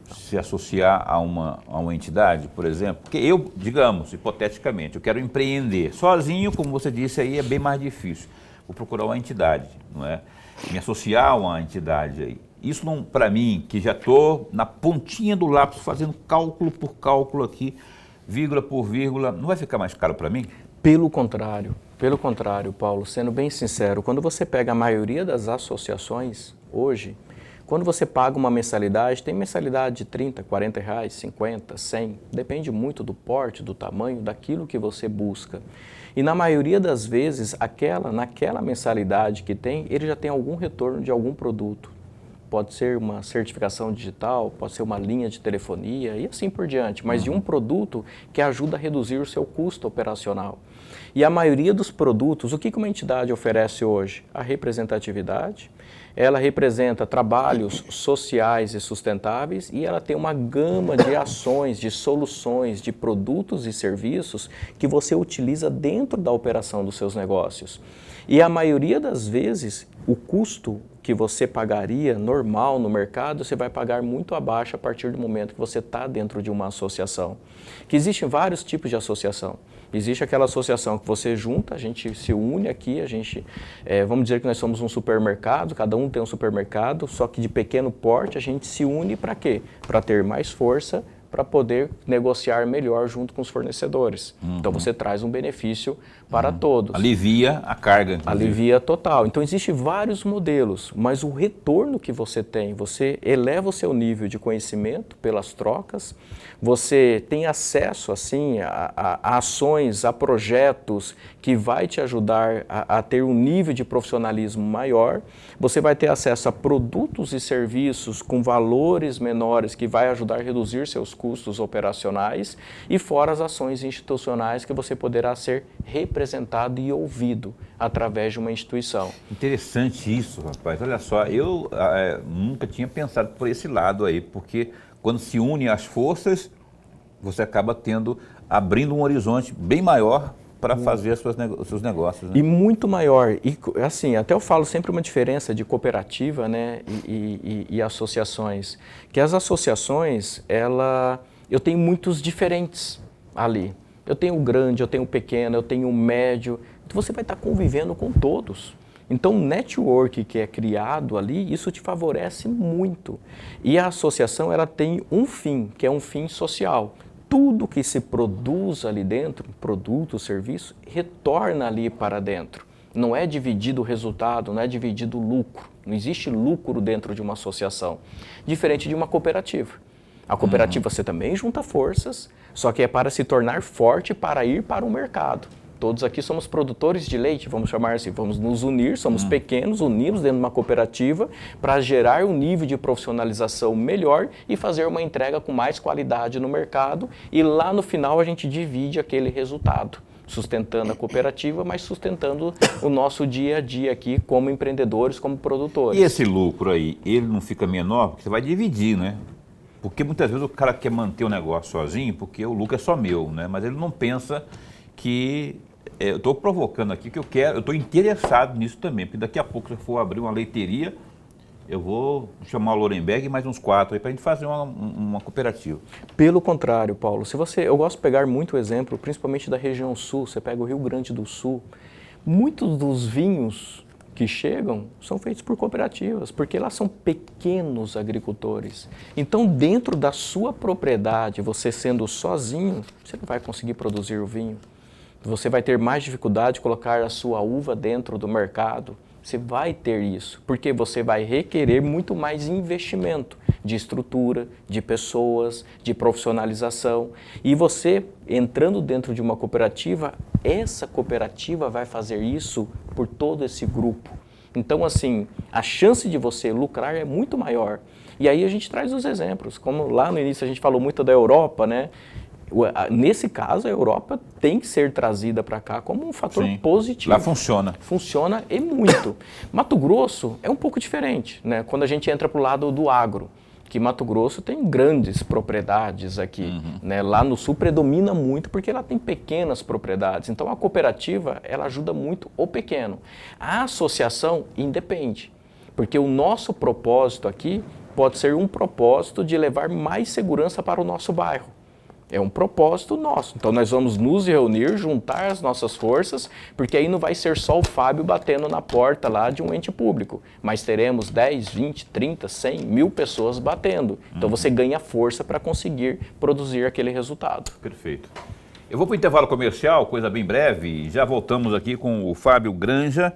se associar a uma entidade, por exemplo? Porque eu, digamos, hipoteticamente, eu quero empreender. Sozinho, como você disse aí, é bem mais difícil. Vou procurar uma entidade, não é? Me associar a uma entidade aí. Isso, para mim, que já estou na pontinha do lápis, fazendo cálculo por cálculo aqui, vírgula por vírgula, não vai ficar mais caro para mim? Pelo contrário, Paulo, sendo bem sincero, quando você pega a maioria das associações, hoje, quando você paga uma mensalidade, tem mensalidade de 30, 40 reais, 50, 100, depende muito do porte, do tamanho, daquilo que você busca. E na maioria das vezes, naquela mensalidade que tem, ele já tem algum retorno de algum produto. Pode ser uma certificação digital, pode ser uma linha de telefonia e assim por diante, mas de um produto que ajuda a reduzir o seu custo operacional. E a maioria dos produtos, o que uma entidade oferece hoje? A representatividade, ela representa trabalhos sociais e sustentáveis e ela tem uma gama de ações, de soluções, de produtos e serviços que você utiliza dentro da operação dos seus negócios. E a maioria das vezes, o custo que você pagaria normal no mercado, você vai pagar muito abaixo a partir do momento que você está dentro de uma associação. Que existem vários tipos de associação. Existe aquela associação que você junta, a gente se une aqui, vamos dizer que nós somos um supermercado, cada um tem um supermercado, só que de pequeno porte, a gente se une para quê? Para ter mais força, para poder negociar melhor junto com os fornecedores. Então você traz um benefício para todos. Alivia a carga. Inclusive. Alivia total. Então existem vários modelos, mas o retorno que você tem, você eleva o seu nível de conhecimento pelas trocas, você tem acesso assim a ações, a projetos que vai te ajudar a ter um nível de profissionalismo maior, você vai ter acesso a produtos e serviços com valores menores que vai ajudar a reduzir seus custos operacionais e fora as ações institucionais que você poderá ser representado e ouvido através de uma instituição. Interessante isso, rapaz. Olha só, eu nunca tinha pensado por esse lado aí, porque quando se une as forças, você acaba abrindo um horizonte bem maior para fazer os seus negócios. Né? E muito maior. E assim, até eu falo sempre uma diferença de cooperativa, né, e associações. Que as associações, eu tenho muitos diferentes ali. Eu tenho o grande, eu tenho o pequeno, eu tenho o médio. Então você vai estar convivendo com todos. Então o network que é criado ali, isso te favorece muito. E a associação, ela tem um fim, que é um fim social. Tudo que se produz ali dentro, produto, serviço, retorna ali para dentro. Não é dividido o resultado, não é dividido o lucro. Não existe lucro dentro de uma associação. Diferente de uma cooperativa. A cooperativa você também junta forças, só que é para se tornar forte para ir para o mercado. Todos aqui somos produtores de leite, vamos chamar assim, vamos nos unir, somos pequenos, unimos dentro de uma cooperativa para gerar um nível de profissionalização melhor e fazer uma entrega com mais qualidade no mercado e lá no final a gente divide aquele resultado. sustentando a cooperativa, mas sustentando o nosso dia a dia aqui como empreendedores, como produtores. E esse lucro aí, ele não fica menor porque você vai dividir, né? Porque muitas vezes o cara quer manter o negócio sozinho porque o lucro é só meu, né? Mas ele não pensa que eu estou provocando aqui que eu estou interessado nisso também, porque daqui a pouco se eu for abrir uma leiteria, eu vou chamar o Lorenberg e mais uns 4 aí para a gente fazer uma cooperativa. Pelo contrário, Paulo, eu gosto de pegar muito o exemplo, principalmente da região sul, você pega o Rio Grande do Sul, muitos dos vinhos que chegam são feitos por cooperativas, porque lá são pequenos agricultores. Então, dentro da sua propriedade, você sendo sozinho, você não vai conseguir produzir o vinho. Você vai ter mais dificuldade de colocar a sua uva dentro do mercado. Você vai ter isso, porque você vai requerer muito mais investimento de estrutura, de pessoas, de profissionalização. E você, entrando dentro de uma cooperativa, essa cooperativa vai fazer isso por todo esse grupo. Então, assim, a chance de você lucrar é muito maior. E aí a gente traz os exemplos, como lá no início a gente falou muito da Europa, né? Nesse caso, a Europa tem que ser trazida para cá como um fator positivo. Lá funciona. Funciona e muito. Mato Grosso é um pouco diferente, né? Quando a gente entra para o lado do agro, que Mato Grosso tem grandes propriedades aqui. Né? Lá no sul predomina muito porque ela tem pequenas propriedades. Então a cooperativa ela ajuda muito o pequeno. A associação independe, porque o nosso propósito aqui pode ser um propósito de levar mais segurança para o nosso bairro. É um propósito nosso. Então nós vamos nos reunir, juntar as nossas forças, porque aí não vai ser só o Fábio batendo na porta lá de um ente público, mas teremos 10, 20, 30, 100, 1000 pessoas batendo. Então você ganha força para conseguir produzir aquele resultado. Perfeito. Eu vou para o intervalo comercial, coisa bem breve, já voltamos aqui com o Fábio Granja,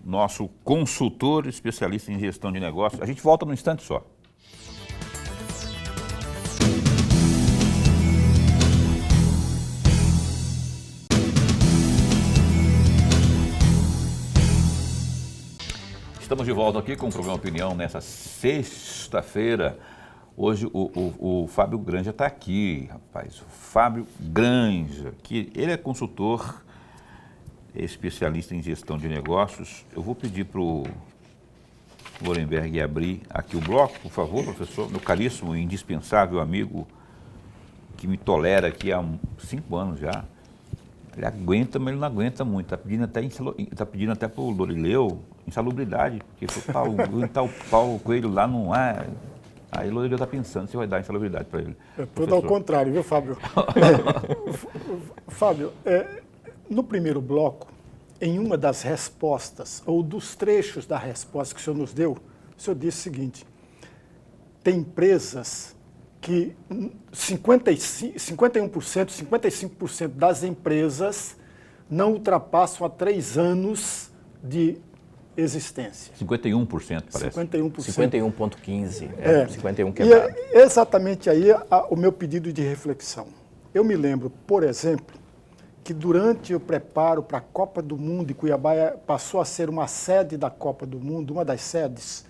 nosso consultor especialista em gestão de negócios. A gente volta num instante só. Estamos de volta aqui com o programa Opinião nessa sexta-feira. Hoje o Fábio Granja está aqui, rapaz. O Fábio Granja, que ele é consultor, especialista em gestão de negócios. Eu vou pedir para o Lorenberg abrir aqui o bloco, por favor, professor. Meu caríssimo e indispensável amigo, que me tolera aqui há 5 anos já. Ele aguenta, mas ele não aguenta muito. Está pedindo até para o Lorileu insalubridade, porque o Paulo Coelho lá não há. Aí o Lorileu está pensando se vai dar insalubridade para ele. Tudo ao contrário, viu, Fábio? Fábio, no primeiro bloco, em uma das respostas, ou dos trechos da resposta que o senhor nos deu, o senhor disse o seguinte: tem empresas que 51%, 55% das empresas não ultrapassam há 3 anos de existência. 51%, parece. 51%. 51,15. 51 E quebrado. é exatamente aí o meu pedido de reflexão. Eu me lembro, por exemplo, que durante o preparo para a Copa do Mundo, e Cuiabá passou a ser uma sede da Copa do Mundo, uma das sedes,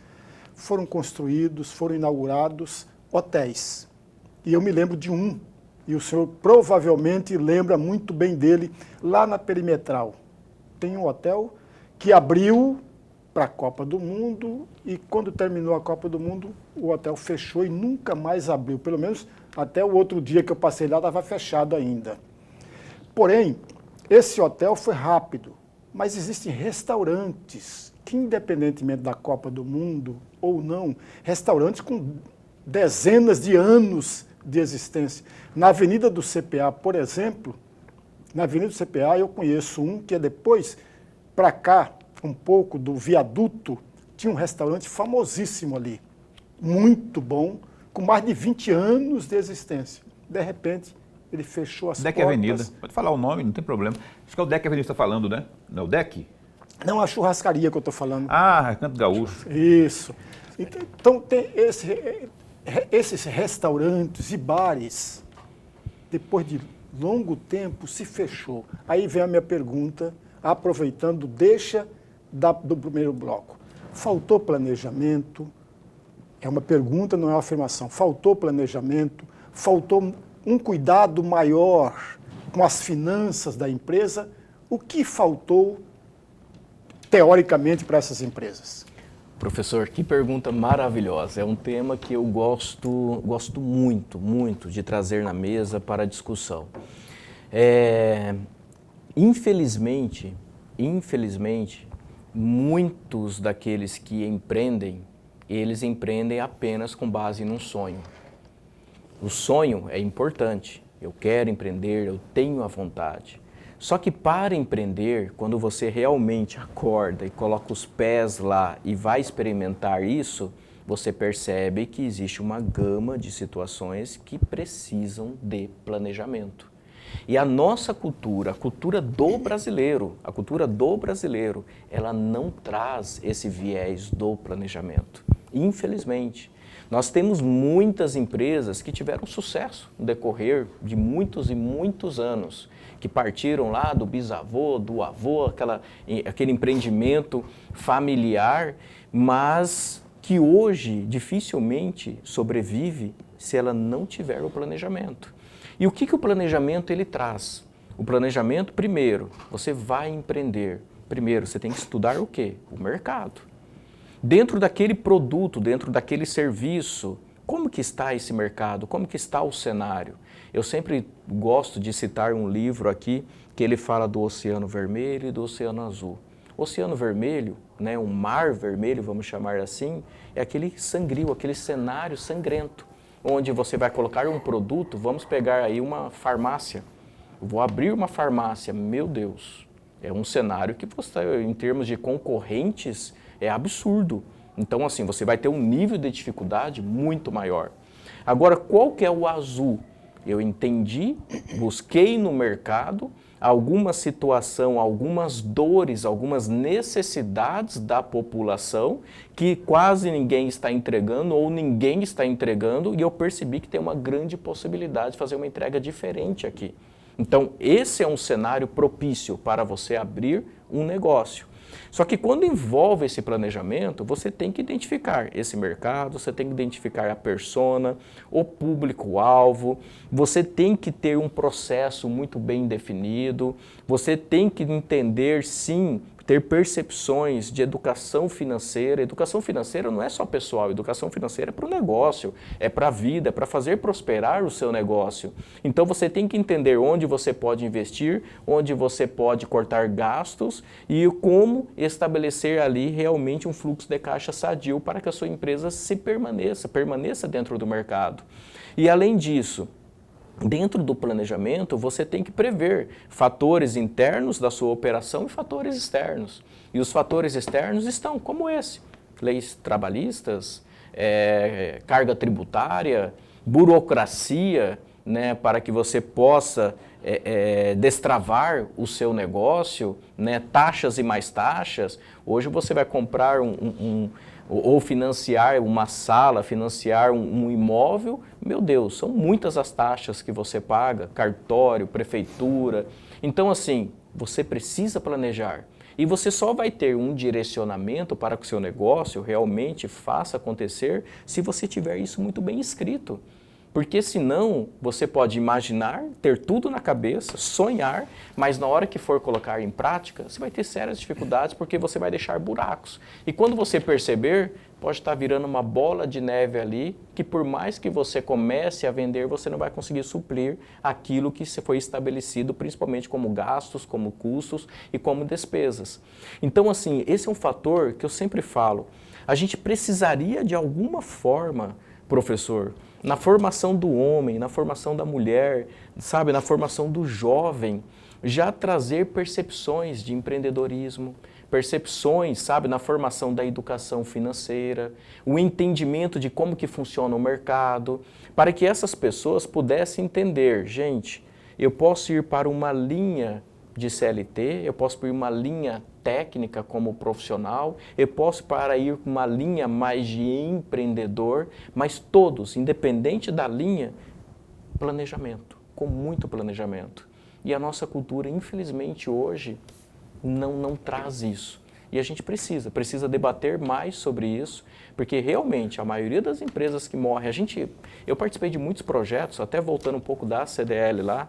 foram construídos, foram inaugurados hotéis. E eu me lembro de um, e o senhor provavelmente lembra muito bem dele, lá na Perimetral. Tem um hotel que abriu para a Copa do Mundo e quando terminou a Copa do Mundo, o hotel fechou e nunca mais abriu. Pelo menos até o outro dia que eu passei lá estava fechado ainda. Porém, esse hotel foi rápido, mas existem restaurantes que, independentemente da Copa do Mundo ou não, restaurantes com dezenas de anos de existência. Na Avenida do CPA, por exemplo, na Avenida do CPA eu conheço um que é depois, para cá, um pouco do viaduto, tinha um restaurante famosíssimo ali, muito bom, com mais de 20 anos de existência. De repente, ele fechou as Deck portas. Avenida. Pode falar o nome, não tem problema. Acho que é o Deck Avenida que você está falando, né? Não é o Deck? Não, a churrascaria que eu estou falando. Ah, Recanto Gaúcho. Isso. Então, tem esses restaurantes e bares, depois de longo tempo, se fechou. Aí vem a minha pergunta, aproveitando, do primeiro bloco. Faltou planejamento? É uma pergunta, não é uma afirmação. Faltou planejamento? Faltou um cuidado maior com as finanças da empresa. O que faltou, teoricamente, para essas empresas? Professor, que pergunta maravilhosa. É um tema que eu gosto muito, muito de trazer na mesa para a discussão. Infelizmente, muitos daqueles que empreendem, eles empreendem apenas com base num sonho. O sonho é importante. Eu quero empreender, eu tenho a vontade. Só que para empreender, quando você realmente acorda e coloca os pés lá e vai experimentar isso, você percebe que existe uma gama de situações que precisam de planejamento. E a nossa cultura, a cultura do brasileiro, ela não traz esse viés do planejamento. Infelizmente. Nós temos muitas empresas que tiveram sucesso no decorrer de muitos e muitos anos, que partiram lá do bisavô, do avô, aquele empreendimento familiar, mas que hoje dificilmente sobrevive se ela não tiver o planejamento. E o que o planejamento ele traz? O planejamento, primeiro, você vai empreender. Primeiro, você tem que estudar o quê? O mercado. Dentro daquele produto, dentro daquele serviço, como que está esse mercado? Como que está o cenário? Eu sempre gosto de citar um livro aqui que ele fala do Oceano Vermelho e do Oceano Azul. O Oceano Vermelho, né, um mar vermelho, vamos chamar assim, é aquele sangrio, aquele cenário sangrento, onde você vai colocar um produto, vamos pegar aí uma farmácia. Eu vou abrir uma farmácia, meu Deus, é um cenário que você, em termos de concorrentes, é absurdo. Então, assim, você vai ter um nível de dificuldade muito maior. Agora, qual que é o azul? Eu entendi, busquei no mercado alguma situação, algumas dores, algumas necessidades da população que quase ninguém está entregando ou ninguém está entregando e eu percebi que tem uma grande possibilidade de fazer uma entrega diferente aqui. Então, esse é um cenário propício para você abrir um negócio. Só que quando envolve esse planejamento, você tem que identificar esse mercado, você tem que identificar a persona, o público-alvo, você tem que ter um processo muito bem definido, você tem que entender, sim, ter percepções de educação financeira. Educação financeira não é só pessoal, educação financeira é para o negócio, é para a vida, é para fazer prosperar o seu negócio. Então você tem que entender onde você pode investir, onde você pode cortar gastos e como estabelecer ali realmente um fluxo de caixa sadio para que a sua empresa permaneça dentro do mercado. E além disso, dentro do planejamento, você tem que prever fatores internos da sua operação e fatores externos. E os fatores externos estão como esse: leis trabalhistas, carga tributária, burocracia, né, para que você possa destravar o seu negócio, né, taxas e mais taxas. Hoje você vai comprar ou financiar uma sala, financiar um imóvel, meu Deus, são muitas as taxas que você paga, cartório, prefeitura. Então, assim, você precisa planejar. E você só vai ter um direcionamento para que o seu negócio realmente faça acontecer se você tiver isso muito bem escrito. Porque senão você pode imaginar, ter tudo na cabeça, sonhar, mas na hora que for colocar em prática, você vai ter sérias dificuldades porque você vai deixar buracos. E quando você perceber, pode estar virando uma bola de neve ali, que por mais que você comece a vender, você não vai conseguir suprir aquilo que foi estabelecido, principalmente como gastos, como custos e como despesas. Então, assim, esse é um fator que eu sempre falo. A gente precisaria de alguma forma, professor, na formação do homem, na formação da mulher, sabe, na formação do jovem, já trazer percepções de empreendedorismo, percepções, sabe, na formação da educação financeira, o entendimento de como que funciona o mercado, para que essas pessoas pudessem entender, gente, eu posso ir para uma linha de CLT, eu posso ir uma linha técnica como profissional, eu posso ir para uma linha mais de empreendedor, mas todos, independente da linha, planejamento, com muito planejamento. E a nossa cultura, infelizmente, hoje, não traz isso. E a gente precisa debater mais sobre isso, porque realmente a maioria das empresas que morrem, eu participei de muitos projetos, até voltando um pouco da CDL lá,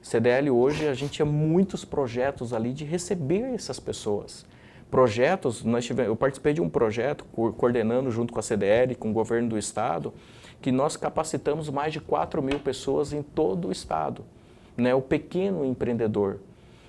CDL hoje, a gente tinha muitos projetos ali de receber essas pessoas. Projetos, eu participei de um projeto coordenando junto com a CDL, com o governo do estado, que nós capacitamos mais de 4.000 pessoas em todo o estado, né? O pequeno empreendedor.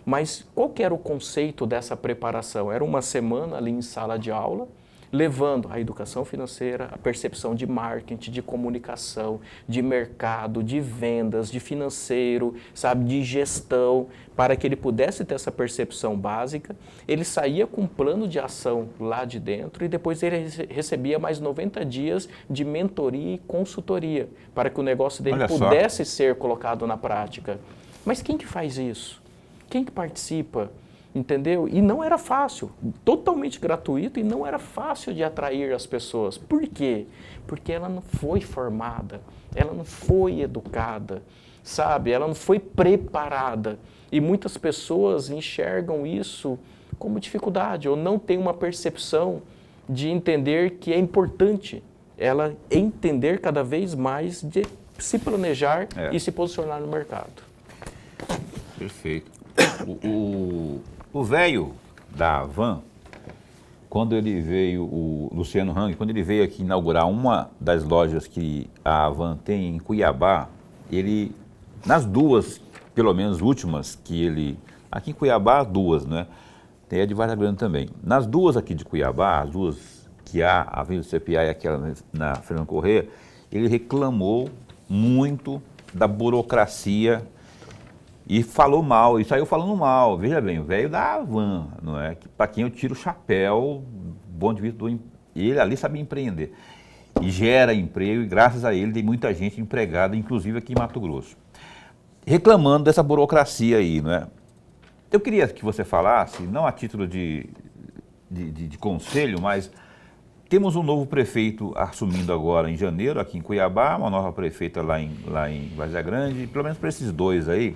Mas qual que era o conceito dessa preparação? Era uma semana ali em sala de aula, levando a educação financeira, a percepção de marketing, de comunicação, de mercado, de vendas, de financeiro, sabe, de gestão, para que ele pudesse ter essa percepção básica. Ele saía com um plano de ação lá de dentro e depois ele recebia mais 90 dias de mentoria e consultoria, para que o negócio dele pudesse ser colocado na prática. Mas quem que faz isso? Quem que participa? Entendeu? E não era fácil, totalmente gratuito e não era fácil de atrair as pessoas. Por quê? Porque ela não foi formada, ela não foi educada, sabe? Ela não foi preparada. E muitas pessoas enxergam isso como dificuldade ou não têm uma percepção de entender que é importante ela entender cada vez mais de se planejar e se posicionar no mercado. Perfeito. O velho da Avan, quando ele veio, o Luciano Hang, quando ele veio aqui inaugurar uma das lojas que a Avan tem em Cuiabá, ele, nas duas, pelo menos últimas, que ele, aqui em Cuiabá, duas, né? Tem a de Vargas Grande também. Nas duas aqui de Cuiabá, as duas que há, a Avenida CPA e aquela na Fernando Corrêa, ele reclamou muito da burocracia e falou mal, e saiu falando mal. Veja bem, o velho da Avan, não é? Para quem eu tiro o chapéu, bom de vista ele ali sabe empreender. E gera emprego, e graças a ele tem muita gente empregada, inclusive aqui em Mato Grosso. Reclamando dessa burocracia aí, não é? Eu queria que você falasse, não a título de conselho, mas temos um novo prefeito assumindo agora em janeiro, aqui em Cuiabá, uma nova prefeita lá em Vargas Grande, pelo menos para esses dois aí.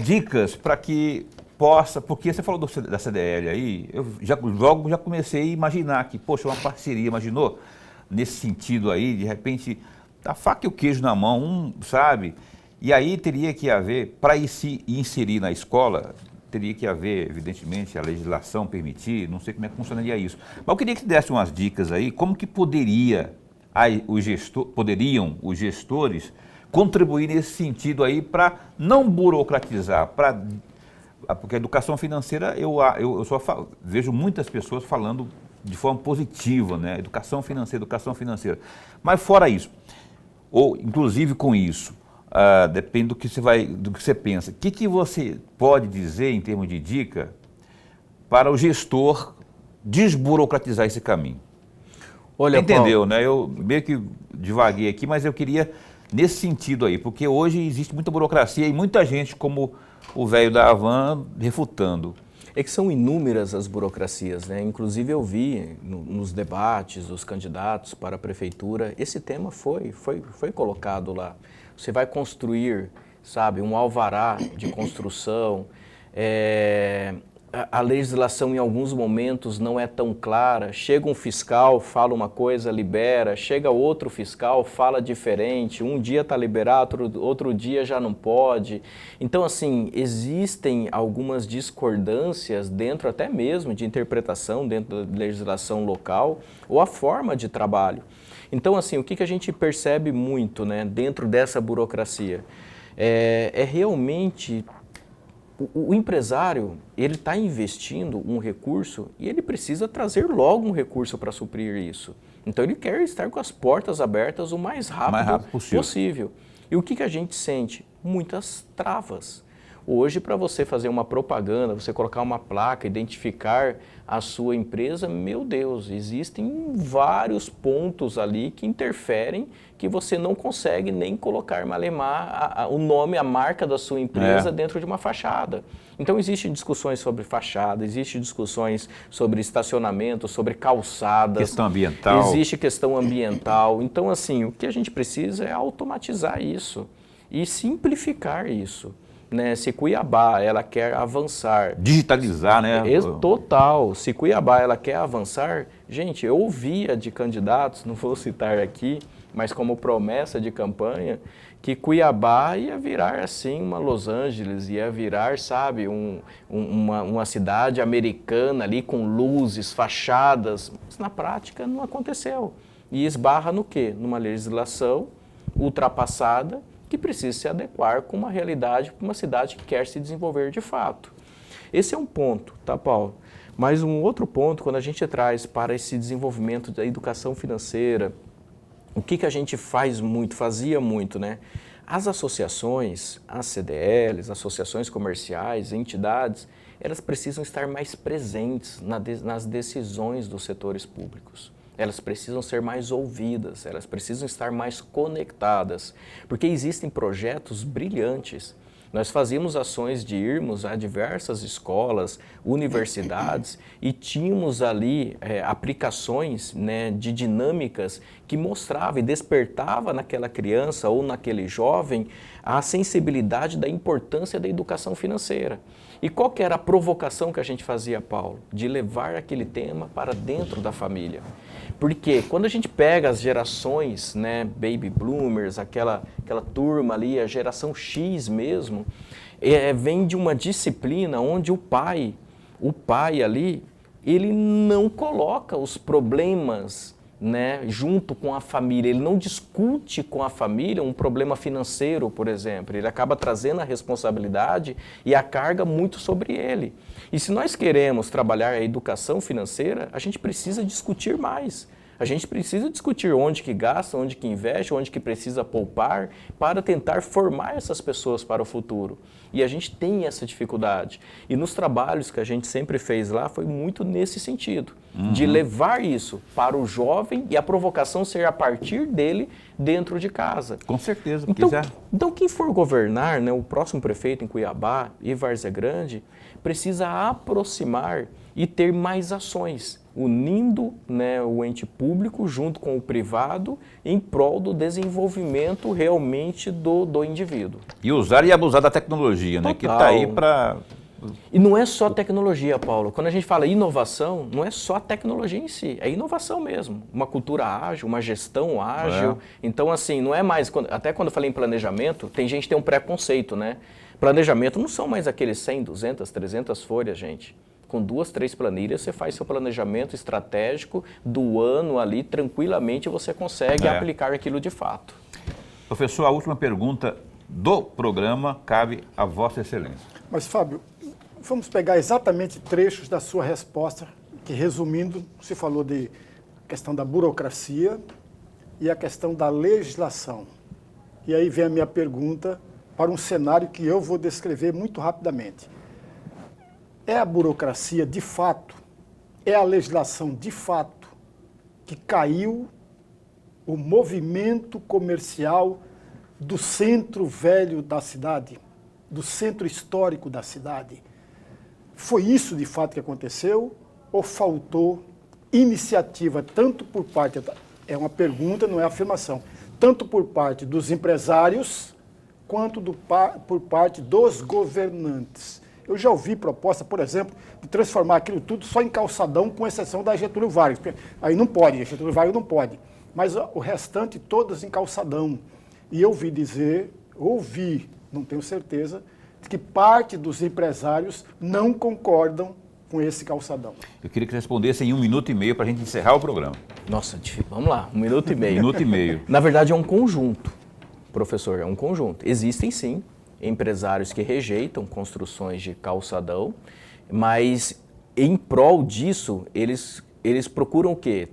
Dicas para que possa, porque você falou da CDL aí, eu logo já comecei a imaginar que, poxa, uma parceria, imaginou? Nesse sentido aí, de repente, a faca e o queijo na mão, sabe? E aí teria que haver, para se inserir na escola, teria que haver, evidentemente, a legislação permitir, não sei como é que funcionaria isso. Mas eu queria que desse umas dicas aí, como que poderiam os gestores contribuir nesse sentido aí para não burocratizar, porque a educação financeira, eu só vejo muitas pessoas falando de forma positiva, né? Educação financeira. Mas fora isso, ou inclusive com isso, depende do que você pensa. O que você pode dizer em termos de dica para o gestor desburocratizar esse caminho? Olha, entendeu, Paulo, né? Eu meio que divaguei aqui, mas eu queria nesse sentido aí, porque hoje existe muita burocracia e muita gente como o velho da Avan refutando. É que são inúmeras as burocracias, né? Inclusive eu vi nos debates dos candidatos para a prefeitura, esse tema foi colocado lá. Você vai construir, sabe, um alvará de construção, a legislação em alguns momentos não é tão clara, chega um fiscal, fala uma coisa, libera, chega outro fiscal, fala diferente, um dia está liberado, outro dia já não pode. Então, assim, existem algumas discordâncias dentro até mesmo de interpretação, dentro da legislação local, ou a forma de trabalho. Então, assim, o que a gente percebe muito, né, dentro dessa burocracia? É realmente o empresário, ele está investindo um recurso e ele precisa trazer logo um recurso para suprir isso. Então, ele quer estar com as portas abertas o mais rápido possível. E o que a gente sente? Muitas travas. Hoje, para você fazer uma propaganda, você colocar uma placa, identificar a sua empresa, meu Deus, existem vários pontos ali que interferem que você não consegue nem colocar malemar o nome, a marca da sua empresa dentro de uma fachada. Então, existem discussões sobre fachada, existem discussões sobre estacionamento, sobre calçadas. Questão ambiental. Existe questão ambiental. Então, assim, o que a gente precisa é automatizar isso e simplificar isso. Né? Se Cuiabá ela quer avançar, digitalizar, né? Total. Se Cuiabá ela quer avançar, gente, eu ouvia de candidatos, não vou citar aqui, mas como promessa de campanha, que Cuiabá ia virar assim uma Los Angeles, ia virar, sabe, uma cidade americana ali com luzes, fachadas. Mas na prática não aconteceu. E esbarra no quê? Numa legislação ultrapassada que precisa se adequar com uma realidade, com uma cidade que quer se desenvolver de fato. Esse é um ponto, tá, Paulo? Mas um outro ponto, quando a gente traz para esse desenvolvimento da educação financeira, o que a gente fazia muito, né? As associações, as CDLs, associações comerciais, entidades, elas precisam estar mais presentes nas decisões dos setores públicos. Elas precisam ser mais ouvidas, elas precisam estar mais conectadas, porque existem projetos brilhantes. Nós fazíamos ações de irmos a diversas escolas, universidades e tínhamos ali aplicações, né, de dinâmicas que mostrava e despertava naquela criança ou naquele jovem a sensibilidade da importância da educação financeira. E qual que era a provocação que a gente fazia, Paulo? De levar aquele tema para dentro da família. Porque quando a gente pega as gerações, né, baby bloomers, aquela turma ali, a geração X mesmo, vem de uma disciplina onde o pai ali, ele não coloca os problemas, né, junto com a família, ele não discute com a família um problema financeiro, por exemplo, ele acaba trazendo a responsabilidade e a carga muito sobre ele. E se nós queremos trabalhar a educação financeira, a gente precisa discutir mais. A gente precisa discutir onde que gasta, onde que investe, onde que precisa poupar para tentar formar essas pessoas para o futuro. E a gente tem essa dificuldade. E nos trabalhos que a gente sempre fez lá foi muito nesse sentido, de levar isso para o jovem e a provocação ser a partir dele dentro de casa. Com certeza, porque então quem for governar, né, o próximo prefeito em Cuiabá e Várzea Grande, precisa aproximar e ter mais ações, unindo, né, o ente público junto com o privado em prol do desenvolvimento realmente do indivíduo. E usar e abusar da tecnologia, né? Que está aí para... E não é só tecnologia, Paulo. Quando a gente fala inovação, não é só a tecnologia em si, é inovação mesmo. Uma cultura ágil, uma gestão ágil. Então, assim, não é mais... Até quando eu falei em planejamento, tem gente que tem um preconceito, né? Planejamento não são mais aqueles 100, 200, 300 folhas, gente. Com 2, 3 planilhas, você faz seu planejamento estratégico do ano ali, tranquilamente você consegue aplicar aquilo de fato. Professor, a última pergunta do programa cabe a Vossa Excelência. Mas, Fábio, vamos pegar exatamente trechos da sua resposta, que, resumindo, você falou de questão da burocracia e a questão da legislação. E aí vem a minha pergunta para um cenário que eu vou descrever muito rapidamente. É a burocracia de fato, é a legislação de fato que caiu o movimento comercial do centro velho da cidade, do centro histórico da cidade? Foi isso de fato que aconteceu ou faltou iniciativa tanto por parte, é uma pergunta, não é afirmação, tanto por parte dos empresários quanto por parte dos governantes? Eu já ouvi proposta, por exemplo, de transformar aquilo tudo só em calçadão, com exceção da Getúlio Vargas. Aí não pode, a Getúlio Vargas não pode. Mas o restante, todas em calçadão. E eu ouvi, não tenho certeza, que parte dos empresários não concordam com esse calçadão. Eu queria que você respondesse em 1 minuto e meio para a gente encerrar o programa. Nossa, vamos lá, 1 minuto e meio. 1 minuto e meio. Na verdade, é um conjunto, professor, é um conjunto. Existem, sim, empresários que rejeitam construções de calçadão, mas em prol disso, eles procuram o quê?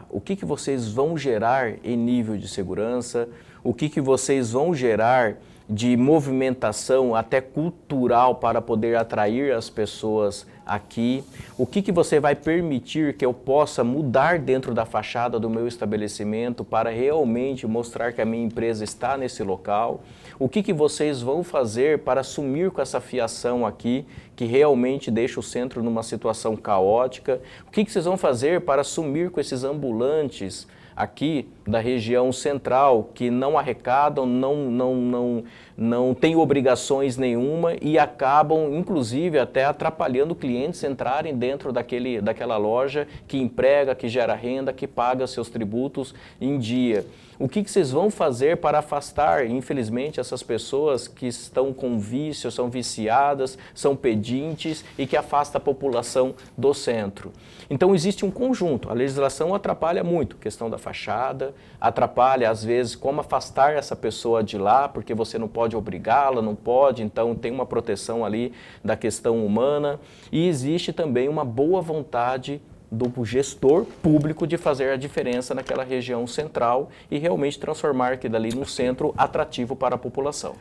O que vocês vão gerar em nível de segurança, o que vocês vão gerar de movimentação até cultural para poder atrair as pessoas aqui, o que você vai permitir que eu possa mudar dentro da fachada do meu estabelecimento para realmente mostrar que a minha empresa está nesse local, o que vocês vão fazer para assumir com essa fiação aqui, que realmente deixa o centro numa situação caótica, o que vocês vão fazer para assumir com esses ambulantes aqui da região central, que não arrecadam, não têm obrigações nenhuma e acabam, inclusive, até atrapalhando clientes entrarem dentro daquela loja que emprega, que gera renda, que paga seus tributos em dia. O que vocês vão fazer para afastar, infelizmente, essas pessoas que estão com vício, são viciadas, são pedintes e que afasta a população do centro? Então existe um conjunto, a legislação atrapalha muito, questão da fachada, atrapalha às vezes como afastar essa pessoa de lá, porque você não pode obrigá-la, não pode, então tem uma proteção ali da questão humana, e existe também uma boa vontade do gestor público de fazer a diferença naquela região central e realmente transformar aquilo ali num centro atrativo para a população.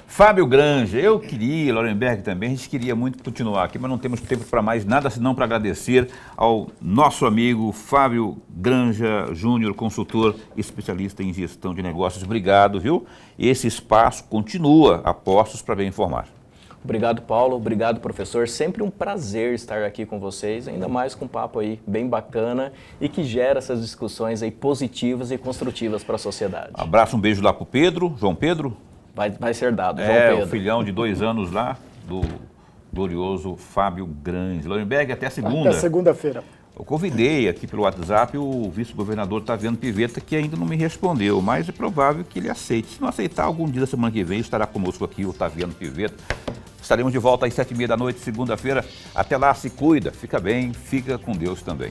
Fábio Granja, eu queria, Lorenberg também, a gente queria muito continuar aqui, mas não temos tempo para mais nada, senão para agradecer ao nosso amigo Fábio Granja Júnior, consultor especialista em gestão de negócios. Obrigado, viu? Esse espaço continua a postos para bem informar. Obrigado, Paulo. Obrigado, professor. Sempre um prazer estar aqui com vocês, ainda mais com um papo aí bem bacana e que gera essas discussões aí positivas e construtivas para a sociedade. Abraço, um beijo lá para o Pedro, João Pedro. Vai ser dado, João Pedro. O filhão de 2 anos lá, do glorioso Fábio Granja. Lorenberg, até segunda. Até segunda-feira. Eu convidei aqui pelo WhatsApp o vice-governador Otaviano Pivetta, que ainda não me respondeu, mas é provável que ele aceite. Se não aceitar, algum dia da semana que vem estará conosco aqui o Otaviano Pivetta. Estaremos de volta às 7h30 da noite, segunda-feira. Até lá, se cuida, fica bem, fica com Deus também.